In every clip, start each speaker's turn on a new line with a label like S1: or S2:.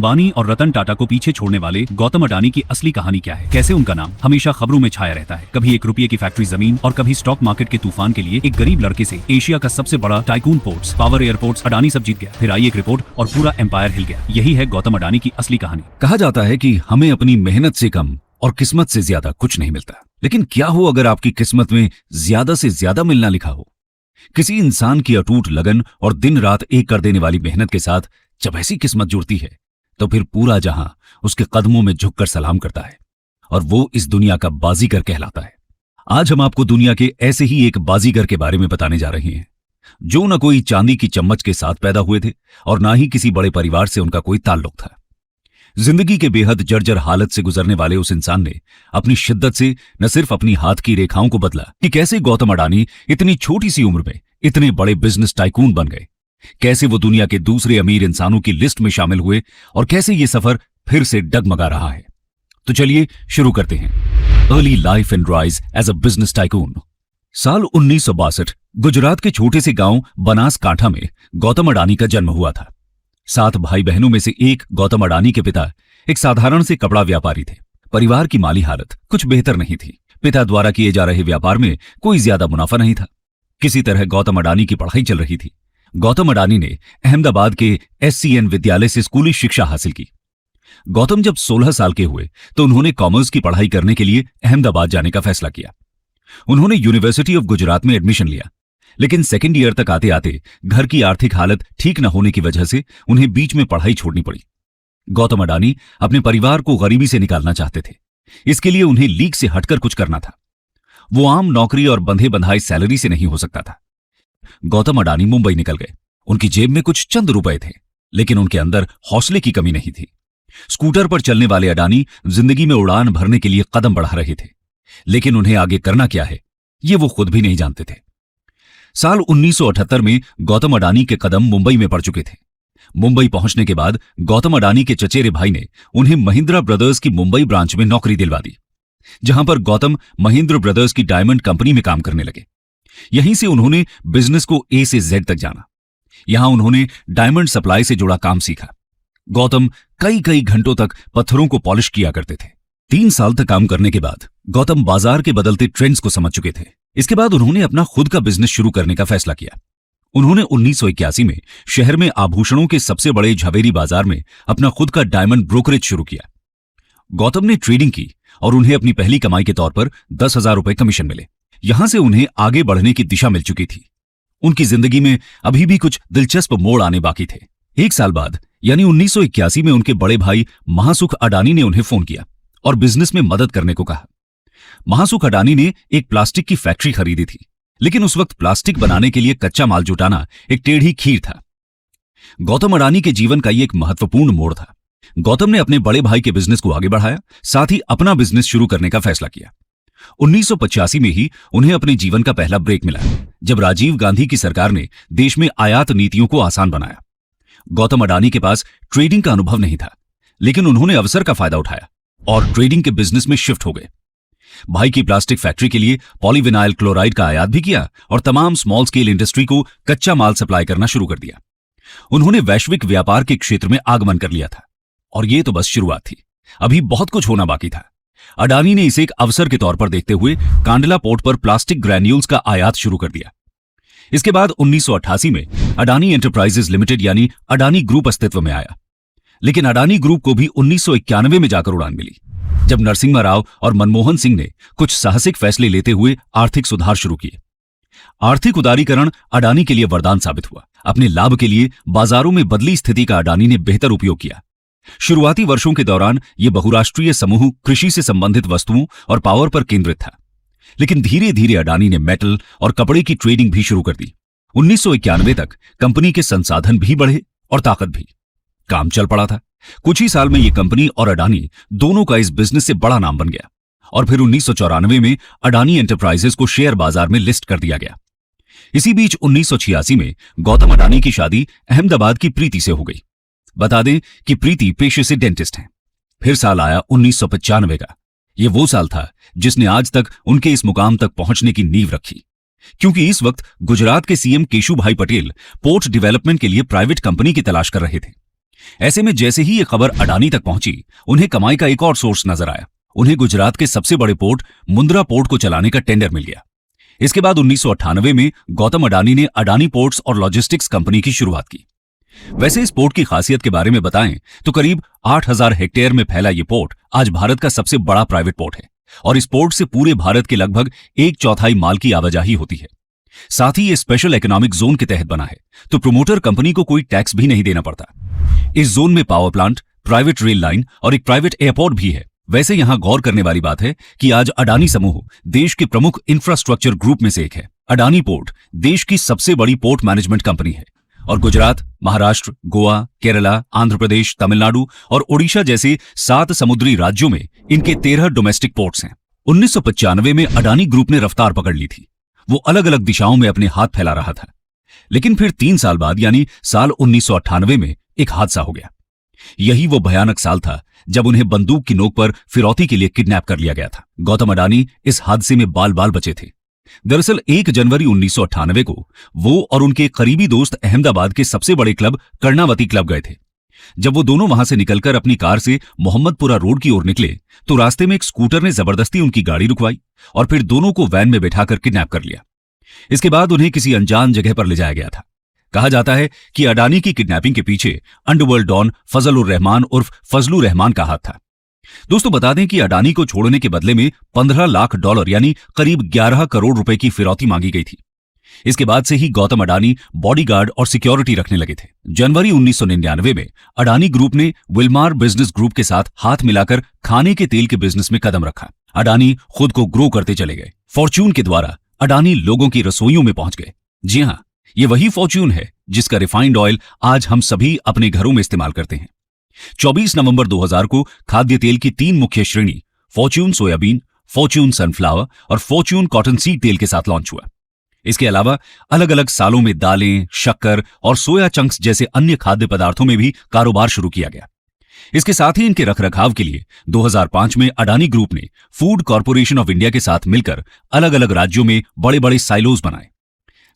S1: अंबानी और रतन टाटा को पीछे छोड़ने वाले गौतम अडानी की असली कहानी क्या है, कैसे उनका नाम हमेशा खबरों में छाया रहता है। कभी 1 रुपये की फैक्ट्री जमीन और कभी स्टॉक मार्केट के तूफान के लिए एक गरीब लड़के से एशिया का सबसे बड़ा tycoon ports, power airports Adani सब जीत गया। फिर आई एक रिपोर्ट और पूरा एम्पायर हिल गया। यही है गौतम अडानी की असली कहानी।
S2: कहा जाता है कि हमें अपनी मेहनत से कम और किस्मत से ज्यादा कुछ नहीं मिलता, लेकिन क्या हो अगर आपकी किस्मत में ज्यादा से ज्यादा मिलना लिखा हो। किसी इंसान की अटूट लगन और दिन रात एक कर देने वाली मेहनत के साथ जब ऐसी किस्मत जुड़ती है तो फिर पूरा जहां उसके कदमों में झुककर सलाम करता है और वो इस दुनिया का बाजीगर कहलाता है। आज हम आपको दुनिया के ऐसे ही एक बाजीगर के बारे में बताने जा रहे हैं जो न कोई चांदी की चम्मच के साथ पैदा हुए थे और ना ही किसी बड़े परिवार से उनका कोई ताल्लुक था। जिंदगी के बेहद जर्जर हालत से गुजरने वाले उस इंसान ने अपनी शिद्दत से न सिर्फ अपनी हाथ की रेखाओं को बदला कि कैसे गौतम अडानी इतनी छोटी सी उम्र में इतने बड़े बिजनेस टाइकून बन गए, कैसे वो दुनिया के दूसरे अमीर इंसानों की लिस्ट में शामिल हुए और कैसे ये सफर फिर से डगमगा रहा है। तो चलिए शुरू करते हैं। Early life and rise as a business tycoon. साल 1962 गुजरात के छोटे से गांव बनासकांठा में गौतम अडानी का जन्म हुआ था। 7 भाई बहनों में से एक गौतम अडानी के पिता एक साधारण से कपड़ा व्यापारी थे। परिवार की माली हालत कुछ बेहतर नहीं थी। पिता द्वारा किए जा रहे व्यापार में कोई ज्यादा मुनाफा नहीं था। किसी तरह गौतम अडानी की पढ़ाई चल रही थी। गौतम अडानी ने अहमदाबाद के SCN विद्यालय से स्कूली शिक्षा हासिल की। गौतम जब 16 साल के हुए तो उन्होंने कॉमर्स की पढ़ाई करने के लिए अहमदाबाद जाने का फैसला किया। उन्होंने यूनिवर्सिटी ऑफ गुजरात में एडमिशन लिया, लेकिन सेकेंड ईयर तक आते आते घर की आर्थिक हालत ठीक न होने की वजह से उन्हें बीच में पढ़ाई छोड़नी पड़ी। गौतम अडानी अपने परिवार को गरीबी से निकालना चाहते थे। इसके लिए उन्हें लीग से हटकर कुछ करना था। वो आम नौकरी और बंधे बंधाई सैलरी से नहीं हो सकता था। गौतम अडानी मुंबई निकल गए। उनकी जेब में कुछ चंद रुपए थे, लेकिन उनके अंदर हौसले की कमी नहीं थी। स्कूटर पर चलने वाले अडानी जिंदगी में उड़ान भरने के लिए कदम बढ़ा रहे थे, लेकिन उन्हें आगे करना क्या है ये वो खुद भी नहीं जानते थे। साल 1978 में गौतम अडानी के कदम मुंबई में पड़ चुके थे। मुंबई पहुंचने के बाद गौतम अडानी के चचेरे भाई ने उन्हें महिंद्रा ब्रदर्स की मुंबई ब्रांच में नौकरी दिलवा दी, जहां पर गौतम महिंद्रा ब्रदर्स की डायमंड कंपनी में काम करने लगे। यहीं से उन्होंने बिजनेस को A से Z तक जाना। यहां उन्होंने डायमंड सप्लाई से जुड़ा काम सीखा। गौतम कई कई घंटों तक पत्थरों को पॉलिश किया करते थे। 3 साल तक काम करने के बाद गौतम बाजार के बदलते ट्रेंड्स को समझ चुके थे। इसके बाद उन्होंने अपना खुद का बिजनेस शुरू करने का फैसला किया। उन्होंने 1981 में शहर में आभूषणों के सबसे बड़े झवेरी बाजार में अपना खुद का डायमंड ब्रोकरेज शुरू किया। गौतम ने ट्रेडिंग की और उन्हें अपनी पहली कमाई के तौर पर 10,000 रुपए कमीशन मिले। यहां से उन्हें आगे बढ़ने की दिशा मिल चुकी थी। उनकी जिंदगी में अभी भी कुछ दिलचस्प मोड़ आने बाकी थे। 1 साल बाद यानी 1981 में उनके बड़े भाई महासुख अडानी ने उन्हें फोन किया और बिजनेस में मदद करने को कहा। महासुख अडानी ने एक प्लास्टिक की फैक्ट्री खरीदी थी, लेकिन उस वक्त प्लास्टिक बनाने के लिए कच्चा माल जुटाना एक टेढ़ी खीर था। गौतम अडानी के जीवन का ये एक महत्वपूर्ण मोड़ था। गौतम ने अपने बड़े भाई के बिजनेस को आगे बढ़ाया, साथ ही अपना बिजनेस शुरू करने का फैसला किया। 1985 में ही उन्हें अपने जीवन का पहला ब्रेक मिला, जब राजीव गांधी की सरकार ने देश में आयात नीतियों को आसान बनाया। गौतम अडानी के पास ट्रेडिंग का अनुभव नहीं था, लेकिन उन्होंने अवसर का फायदा उठाया और ट्रेडिंग के बिजनेस में शिफ्ट हो गए। भाई की प्लास्टिक फैक्ट्री के लिए पॉलीविनाइल क्लोराइड का आयात भी किया और तमाम स्मॉल स्केल इंडस्ट्री को कच्चा माल सप्लाई करना शुरू कर दिया। उन्होंने वैश्विक व्यापार के क्षेत्र में आगमन कर लिया था और यह तो बस शुरुआत थी। अभी बहुत कुछ होना बाकी था। अडानी ने इसे एक अवसर के तौर पर देखते हुए कांडला पोर्ट पर प्लास्टिक ग्रैन्यूल्स का आयात शुरू कर दिया। इसके बाद 1988 में अडानी एंटरप्राइजेज लिमिटेड यानी अडानी ग्रुप अस्तित्व में आया, लेकिन अडानी ग्रुप को भी 1991 में जाकर उड़ान मिली, जब नरसिम्हा राव और मनमोहन सिंह ने कुछ साहसिक फैसले लेते हुए आर्थिक सुधार शुरू किए। आर्थिक उदारीकरण अडानी के लिए वरदान साबित हुआ। अपने लाभ के लिए बाजारों में बदली स्थिति का अडानी ने बेहतर उपयोग किया। शुरुआती वर्षों के दौरान यह बहुराष्ट्रीय समूह कृषि से संबंधित वस्तुओं और पावर पर केंद्रित था, लेकिन धीरे धीरे अडानी ने मेटल और कपड़े की ट्रेडिंग भी शुरू कर दी। 1991 तक कंपनी के संसाधन भी बढ़े और ताकत भी। काम चल पड़ा था। कुछ ही साल में यह कंपनी और अडानी दोनों का इस बिजनेस से बड़ा नाम बन गया और फिर 1994 में अडानी एंटरप्राइजेज को शेयर बाजार में लिस्ट कर दिया गया। इसी बीच 1986 में गौतम अडानी की शादी अहमदाबाद की प्रीति से हो गई। बता दें कि प्रीति पेशे से डेंटिस्ट हैं। फिर साल आया 1995 का। यह वो साल था जिसने आज तक उनके इस मुकाम तक पहुंचने की नींव रखी, क्योंकि इस वक्त गुजरात के CM Keshubhai Patel port development के लिए प्राइवेट कंपनी की तलाश कर रहे थे। ऐसे में जैसे ही ये खबर अडानी तक पहुंची, उन्हें कमाई का एक और सोर्स नजर आया। उन्हें गुजरात के सबसे बड़े पोर्ट मुंद्रा पोर्ट को चलाने का टेंडर मिल गया। इसके बाद 1998 में गौतम अडानी ने अडानी पोर्ट्स और लॉजिस्टिक्स कंपनी की शुरुआत की। वैसे इस पोर्ट की खासियत के बारे में बताएं तो करीब 8,000 हेक्टेयर में फैला ये पोर्ट आज भारत का सबसे बड़ा प्राइवेट पोर्ट है और इस पोर्ट से पूरे भारत के लगभग 1/4 माल की आवाजाही होती है। साथ ही ये स्पेशल इकोनॉमिक जोन के तहत बना है, तो प्रमोटर कंपनी को कोई टैक्स भी नहीं देना पड़ता। इस जोन में power plant, private rail line और एक प्राइवेट एयरपोर्ट भी है। वैसे यहां गौर करने वाली बात है कि आज अडानी समूह देश के प्रमुख इंफ्रास्ट्रक्चर ग्रुप में से एक है। अडानी पोर्ट देश की सबसे बड़ी पोर्ट मैनेजमेंट कंपनी है और गुजरात, महाराष्ट्र, गोवा, केरला, आंध्र प्रदेश, तमिलनाडु और ओडिशा जैसे 7 समुद्री राज्यों में इनके 13 डोमेस्टिक पोर्ट्स हैं। 1995 में अडानी ग्रुप ने रफ्तार पकड़ ली थी। वो अलग अलग दिशाओं में अपने हाथ फैला रहा था, लेकिन फिर 3 साल बाद यानी साल 1998 में एक हादसा हो गया। यही वो भयानक साल था जब उन्हें बंदूक की नोक पर फिरौती के लिए किडनैप कर लिया गया था। गौतम अडानी इस हादसे में बाल बाल बचे थे। दरअसल 1 जनवरी 1998 को वो और उनके करीबी दोस्त अहमदाबाद के सबसे बड़े क्लब कर्णावती क्लब गए थे। जब वो दोनों वहां से निकलकर अपनी कार से मोहम्मदपुरा रोड की ओर निकले तो रास्ते में एक स्कूटर ने जबरदस्ती उनकी गाड़ी रुकवाई और फिर दोनों को वैन में बैठाकर किडनैप कर लिया। इसके बाद उन्हें किसी अनजान जगह पर ले जाया गया था। कहा जाता है कि अडानी की किडनैपिंग के पीछे अंडरवर्ल्ड डॉन फजलुर रहमान उर्फ फजलू रहमान का हाथ था। दोस्तों बता दें कि अडानी को छोड़ने के बदले में $15 लाख यानी करीब 11 करोड़ रुपए की फिरौती मांगी गई थी। इसके बाद से ही गौतम अडानी बॉडीगार्ड और सिक्योरिटी रखने लगे थे। जनवरी 1999 में अडानी ग्रुप ने विलमार बिजनेस ग्रुप के साथ हाथ मिलाकर खाने के तेल के बिजनेस में कदम रखा। अडानी खुद को ग्रो करते चले गए। फॉर्च्यून के द्वारा अडानी लोगों की रसोइयों में पहुंच गए। जी हां, ये वही फॉर्च्यून है जिसका रिफाइंड ऑयल आज हम सभी अपने घरों में इस्तेमाल करते हैं। 24 नवंबर 2000 को खाद्य तेल की 3 मुख्य श्रेणी फॉर्च्यून सोयाबीन, फॉर्च्यून सनफ्लावर और फॉर्च्यून कॉटन सीड तेल के साथ लॉन्च हुआ। इसके अलावा अलग अलग सालों में दालें, शक्कर और सोया चंक्स जैसे अन्य खाद्य पदार्थों में भी कारोबार शुरू किया गया। इसके साथ ही इनके रखरखाव के लिए 2005 में अडानी ग्रुप ने फूड कॉर्पोरेशन ऑफ इंडिया के साथ मिलकर अलग अलग राज्यों में बड़े बड़े साइलोज बनाए।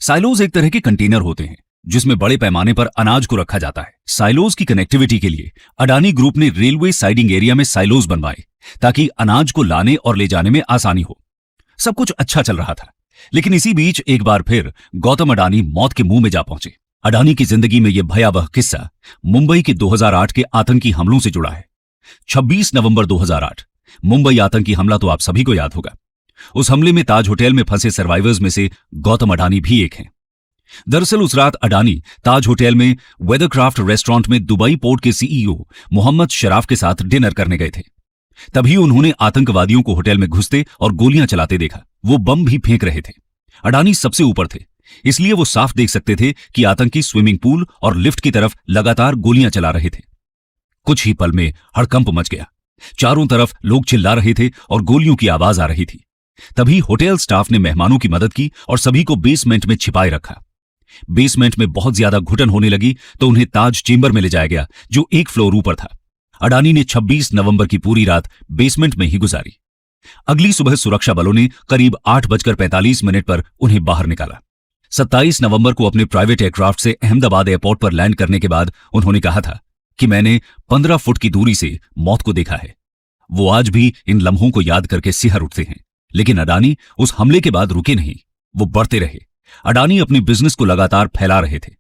S2: साइलोज एक तरह के कंटेनर होते हैं जिसमें बड़े पैमाने पर अनाज को रखा जाता है। साइलोज की कनेक्टिविटी के लिए अडानी ग्रुप ने रेलवे साइडिंग एरिया में साइलोज बनवाए ताकि अनाज को लाने और ले जाने में आसानी हो। सब कुछ अच्छा चल रहा था, लेकिन इसी बीच एक बार फिर गौतम अडानी मौत के मुंह में जा पहुंचे। अडानी की जिंदगी में यह भयावह किस्सा मुंबई के 2008 के आतंकी हमलों से जुड़ा है। 26 नवंबर 2008 मुंबई आतंकी हमला तो आप सभी को याद होगा। उस हमले में ताज होटल में फंसे सर्वाइवर्स में से गौतम अडानी भी एक हैं। दरअसल उस रात अडानी ताज होटल में वेदरक्राफ्ट रेस्टोरेंट में दुबई पोर्ट के सीईओ मोहम्मद शराफ के साथ डिनर करने गए थे। तभी उन्होंने आतंकवादियों को होटल में घुसते और गोलियां चलाते देखा। वो बम भी फेंक रहे थे। अडानी सबसे ऊपर थे, इसलिए वो साफ देख सकते थे कि आतंकी स्विमिंग पूल और लिफ्ट की तरफ लगातार गोलियां चला रहे थे। कुछ ही पल में हड़कंप मच गया। चारों तरफ लोग चिल्ला रहे थे और गोलियों की आवाज आ रही थी। तभी होटल स्टाफ ने मेहमानों की मदद की और सभी को बेसमेंट में छिपाए रखा। बेसमेंट में बहुत ज्यादा घुटन होने लगी तो उन्हें ताज चेंबर में ले जाया गया जो 1 फ्लोर ऊपर था। अडानी ने 26 नवंबर की पूरी रात बेसमेंट में ही गुजारी। अगली सुबह सुरक्षा बलों ने करीब 8:45 पर उन्हें बाहर निकाला। 27 नवंबर को अपने प्राइवेट एयरक्राफ्ट से अहमदाबाद एयरपोर्ट पर लैंड करने के बाद उन्होंने कहा था कि मैंने 15 फुट की दूरी से मौत को देखा है। वो आज भी इन लम्हों को याद करके सिहर उठते हैं। लेकिन अडानी उस हमले के बाद रुके नहीं, वो बढ़ते रहे। अडानी अपने बिजनेस को लगातार फैला रहे थे।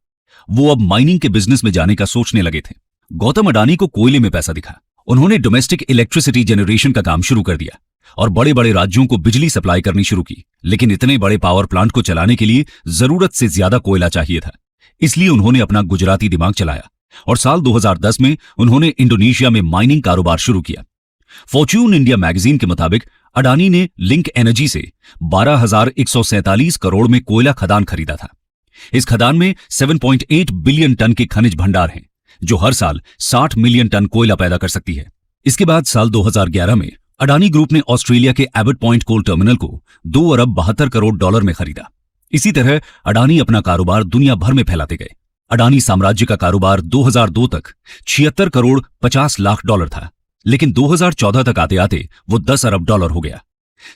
S2: वो अब माइनिंग के बिजनेस में जाने का सोचने लगे थे। गौतम अडानी को कोयले में पैसा दिखा। उन्होंने डोमेस्टिक इलेक्ट्रिसिटी जनरेशन का काम शुरू कर दिया और बड़े बड़े राज्यों को बिजली सप्लाई करनी शुरू की। लेकिन इतने बड़े पावर प्लांट को चलाने के लिए जरूरत से ज्यादा कोयला चाहिए था, इसलिए उन्होंने अपना गुजराती दिमाग चलाया और साल 2010 में उन्होंने इंडोनेशिया में माइनिंग कारोबार शुरू किया। फॉर्च्यून इंडिया मैगजीन के मुताबिक अडानी ने लिंक एनर्जी से 12,147 करोड़ में कोयला खदान खरीदा था। इस खदान में 7.8 बिलियन टन के खनिज भंडार हैं, जो हर साल 60 मिलियन टन कोयला पैदा कर सकती है। इसके बाद साल 2011 में अडानी ग्रुप ने ऑस्ट्रेलिया के एबट पॉइंट कोल टर्मिनल को $2 अरब 72 करोड़ में खरीदा। इसी तरह अडानी अपना कारोबार दुनिया भर में फैलाते गए। अडानी साम्राज्य का कारोबार 2002 तक $76 करोड़ 50 लाख था, लेकिन 2014 तक आते आते वो $10 अरब हो गया।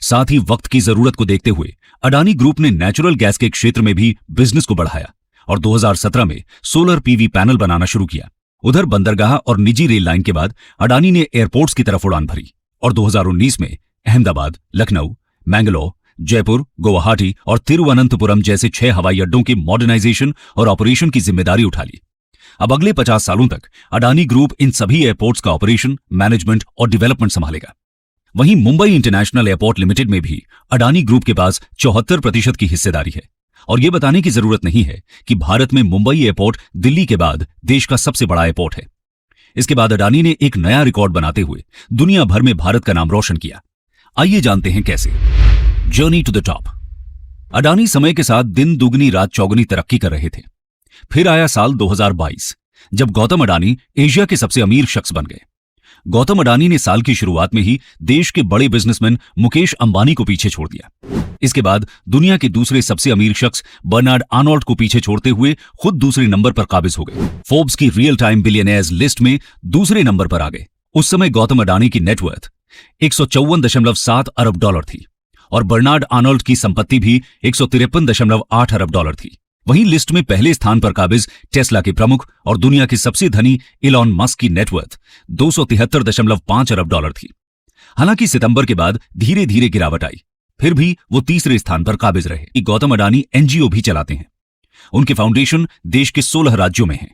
S2: साथ ही वक्त की जरूरत को देखते हुए अडानी ग्रुप ने नेचुरल गैस के क्षेत्र में भी बिजनेस को बढ़ाया और 2017 में सोलर पीवी पैनल बनाना शुरू किया। उधर बंदरगाह और निजी रेल लाइन के बाद अडानी ने एयरपोर्ट्स की तरफ उड़ान भरी और 2019 में अहमदाबाद, लखनऊ, मैंगलोर, जयपुर, गुवाहाटी और तिरुवनंतपुरम जैसे 6 हवाई अड्डों के मॉडर्नाइजेशन और ऑपरेशन की जिम्मेदारी उठा ली। अब अगले 50 सालों तक अडानी ग्रुप इन सभी एयरपोर्ट्स का ऑपरेशन, मैनेजमेंट और डेवलपमेंट संभालेगा। वहीं मुंबई इंटरनेशनल एयरपोर्ट लिमिटेड में भी अडानी ग्रुप के पास 74% की हिस्सेदारी है। और यह बताने की जरूरत नहीं है कि भारत में मुंबई एयरपोर्ट दिल्ली के बाद देश का सबसे बड़ा एयरपोर्ट है। इसके बाद अडानी ने एक नया रिकॉर्ड बनाते हुए दुनिया भर में भारत का नाम रोशन किया। आइए जानते हैं कैसे। Journey to the top. Adani समय के साथ दिन दुगनी रात चौगुनी तरक्की कर रहे थे। फिर आया साल 2022, जब गौतम अडानी एशिया के सबसे अमीर शख्स बन गए। गौतम अडानी ने साल की शुरुआत में ही देश के बड़े बिजनेसमैन मुकेश अंबानी को पीछे छोड़ दिया। इसके बाद दुनिया के दूसरे सबसे अमीर शख्स बर्नार्ड आर्नोल्ड को पीछे छोड़ते हुए खुद दूसरे नंबर पर काबिज हो गए। फोर्ब्स की रियल टाइम बिलियनियर्स लिस्ट में दूसरे नंबर पर आ गए। उस समय गौतम अडानी की नेटवर्थ 154.7 अरब डॉलर थी और बर्नार्ड आर्नोल्ड की संपत्ति भी 153.8 अरब डॉलर थी। वहीं लिस्ट में पहले स्थान पर काबिज टेस्ला के प्रमुख और दुनिया के सबसे धनी इलॉन मस्क की नेटवर्थ 273.5 अरब डॉलर थी। हालांकि सितंबर के बाद धीरे धीरे गिरावट आई, फिर भी वो तीसरे स्थान पर काबिज रहे। गौतम अडानी एनजीओ भी चलाते हैं। उनके फाउंडेशन देश के 16 राज्यों में हैं।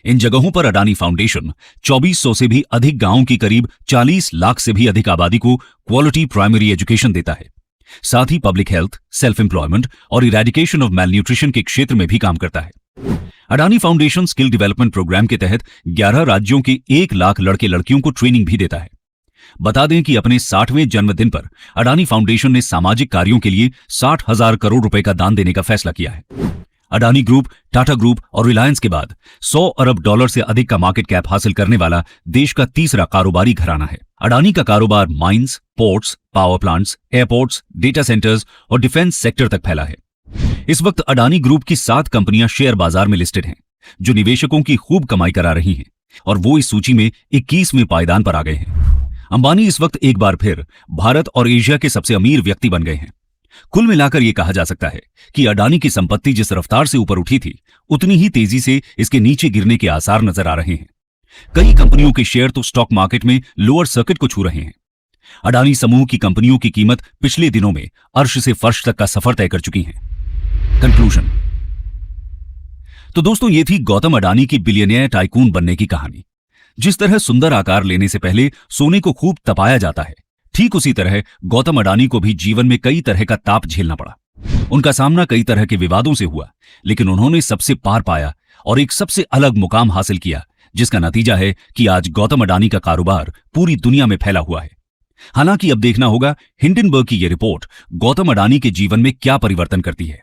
S2: इन जगहों पर अडानी फाउंडेशन 2400 से भी अधिक गांवों की करीब 40 लाख से भी अधिक आबादी को क्वालिटी प्राइमरी एजुकेशन देता है। साथ ही पब्लिक हेल्थ, सेल्फ एम्प्लॉयमेंट और इरेडिकेशन ऑफ मैल न्यूट्रिशन के क्षेत्र में भी काम करता है। Adani foundation skill development programme के तहत 11 राज्यों के 1 लाख लड़के लड़कियों को ट्रेनिंग भी देता है। बता दें कि अपने 60वें जन्मदिन पर अडानी फाउंडेशन ने सामाजिक कार्यों के लिए 60,000 करोड़ रुपए का दान देने का फैसला किया है। अडानी ग्रुप, टाटा ग्रुप और रिलायंस के बाद 100 अरब डॉलर से अधिक का मार्केट कैप हासिल करने वाला देश का तीसरा कारोबारी घराना है। अडानी का कारोबार mines, ports, power plants, airports, data centres और डिफेंस सेक्टर तक फैला है। इस वक्त अडानी ग्रुप की 7 कंपनियां शेयर बाजार में लिस्टेड हैं, जो निवेशकों की खूब कमाई करा रही हैं और वो इस सूची में 21वें पायदान पर आ गए हैं। अंबानी इस वक्त एक बार फिर भारत और एशिया के सबसे अमीर व्यक्ति बन गए हैं। कुल मिलाकर यह कहा जा सकता है कि अडानी की संपत्ति जिस रफ्तार से ऊपर उठी थी, उतनी ही तेजी से इसके नीचे गिरने के आसार नजर आ रहे हैं। कई कंपनियों के शेयर तो स्टॉक मार्केट में लोअर सर्किट को छू रहे हैं। अडानी समूह की कंपनियों की कीमत पिछले दिनों में अर्श से फर्श तक का सफर तय कर चुकी है। कंक्लूजन। तो दोस्तों, ये थी गौतम अडानी की बिलियनियर टाइकून बनने की कहानी। जिस तरह सुंदर आकार लेने से पहले सोने को खूब तपाया जाता है, ठीक उसी तरह गौतम अडानी को भी जीवन में कई तरह का ताप झेलना पड़ा। उनका सामना कई तरह के विवादों से हुआ, लेकिन उन्होंने सबसे पार पाया और एक सबसे अलग मुकाम हासिल किया, जिसका नतीजा है कि आज गौतम अडानी का कारोबार पूरी दुनिया में फैला हुआ है। हालांकि अब देखना होगा हिंडनबर्ग की यह रिपोर्ट गौतम अडानी के जीवन में क्या परिवर्तन करती है।